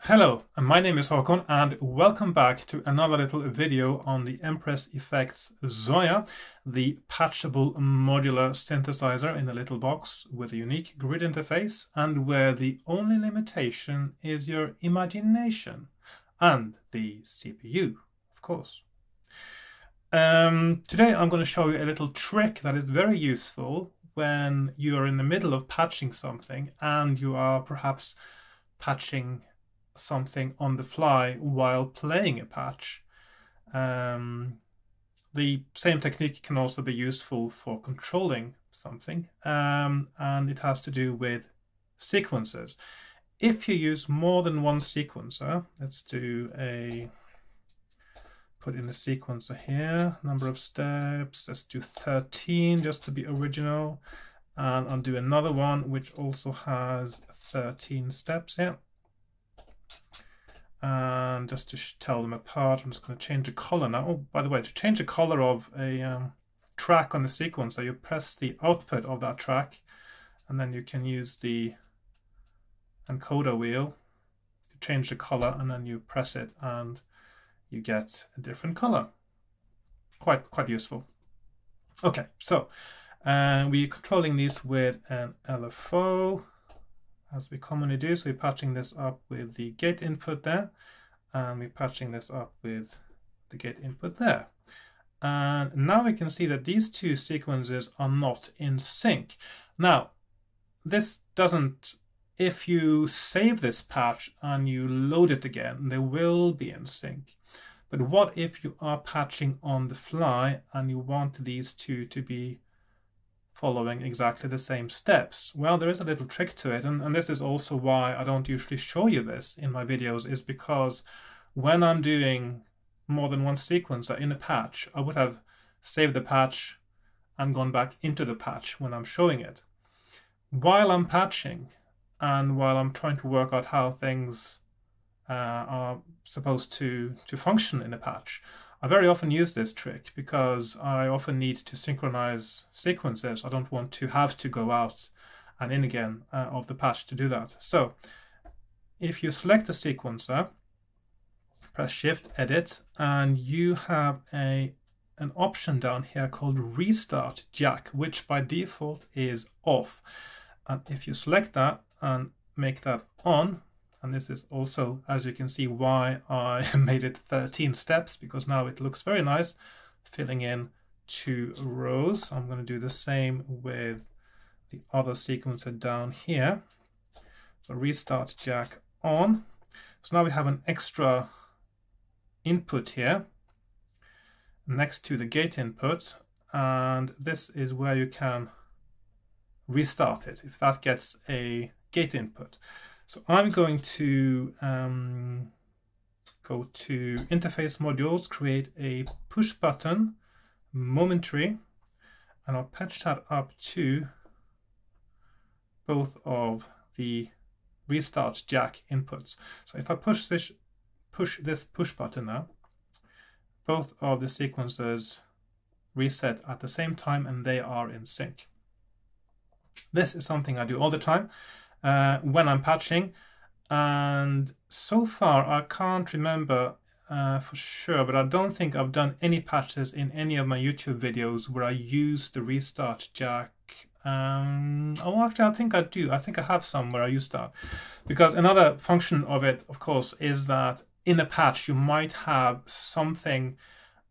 Hello, my name is Hakon and welcome back to another little video on the Empress Effects Zoia, the patchable modular synthesizer in a little box with a unique grid interface and where the only limitation is your imagination and the CPU, of course. Today I'm going to show you a little trick that is very useful when you are in the middle of patching something and you are perhaps patching something on the fly while playing a patch. The same technique can also be useful for controlling something, and it has to do with sequences. If you use more than one sequencer, let's do put in a sequencer here, number of steps, let's do 13 just to be original, and I'll do another one which also has 13 steps here. And just to tell them apart, I'm just going to change the color now. Oh, by the way, to change the color of a track on the sequencer, you press the output of that track, and then you can use the encoder wheel to change the color, and then you press it and you get a different color. Quite useful. Okay, so we're controlling these with an LFO, as we commonly do. So we're patching this up with the gate input there, and we're patching this up with the gate input there. And now we can see that these two sequences are not in sync. Now, this doesn't, if you save this patch and you load it again, they will be in sync. But what if you are patching on the fly and you want these two to be following exactly the same steps? Well, there is a little trick to it, and this is also why I don't usually show you this in my videos, is because when I'm doing more than one sequencer in a patch, I would have saved the patch and gone back into the patch when I'm showing it. While I'm patching and while I'm trying to work out how things are supposed to function in a patch, I very often use this trick because I often need to synchronize sequences. I don't want to have to go out and in again of the patch to do that. So if you select the sequencer, press Shift, Edit, and you have an option down here called Restart Jack, which by default is off. And if you select that and make that on, and this is also, as you can see, why I made it 13 steps, because now it looks very nice, filling in 2 rows. I'm going to do the same with the other sequencer down here. So Restart Jack on. So now we have an extra input here next to the gate input, and this is where you can restart it if that gets a gate input. So I'm going to go to Interface Modules, create a push button, momentary, and I'll patch that up to both of the Restart Jack inputs. So if I push this push button now, both of the sequencers reset at the same time and they are in sync. This is something I do all the time when I'm patching, and so far I can't remember for sure, but I don't think I've done any patches in any of my YouTube videos where I use the Restart Jack. Oh, actually, I think I do. I think I have some where I use that, because another function of it, of course, is that in a patch you might have something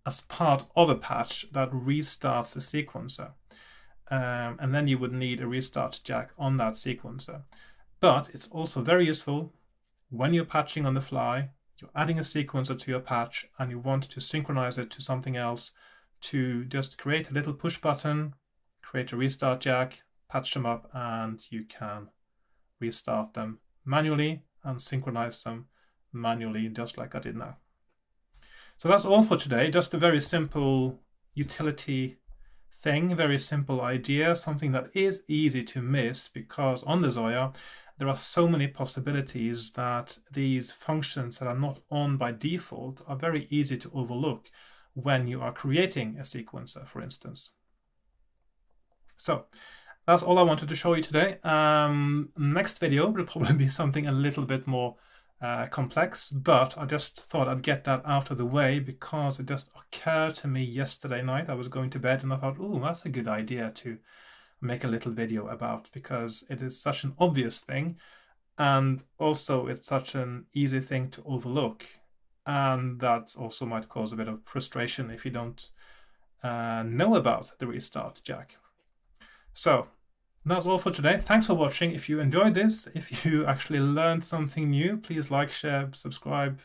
as part of a patch that restarts the sequencer. And then you would need a Restart Jack on that sequencer. But it's also very useful when you're patching on the fly, you're adding a sequencer to your patch and you want to synchronize it to something else, to just create a little push button, create a Restart Jack, patch them up, and you can restart them manually and synchronize them manually, just like I did now. So that's all for today. Just a very simple utility thing, very simple idea, something that is easy to miss, because on the Zoia there are so many possibilities that these functions that are not on by default are very easy to overlook when you are creating a sequencer, for instance. So that's all I wanted to show you today. Next video will probably be something a little bit more complex, but I just thought I'd get that out of the way because it just occurred to me yesterday night. I was going to bed and I thought, oh, that's a good idea to make a little video about, because it is such an obvious thing, and also it's such an easy thing to overlook, and that also might cause a bit of frustration if you don't know about the restart jack. So that's all for today. Thanks for watching. If you enjoyed this, if you actually learned something new, please like, share, subscribe,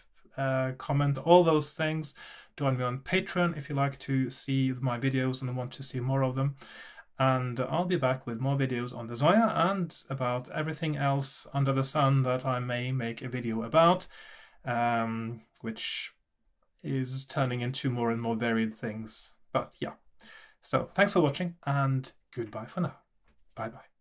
comment, all those things. Join me on Patreon if you like to see my videos and want to see more of them. And I'll be back with more videos on the Zoia and about everything else under the sun that I may make a video about, which is turning into more and more varied things. But yeah, so thanks for watching and goodbye for now. Bye bye.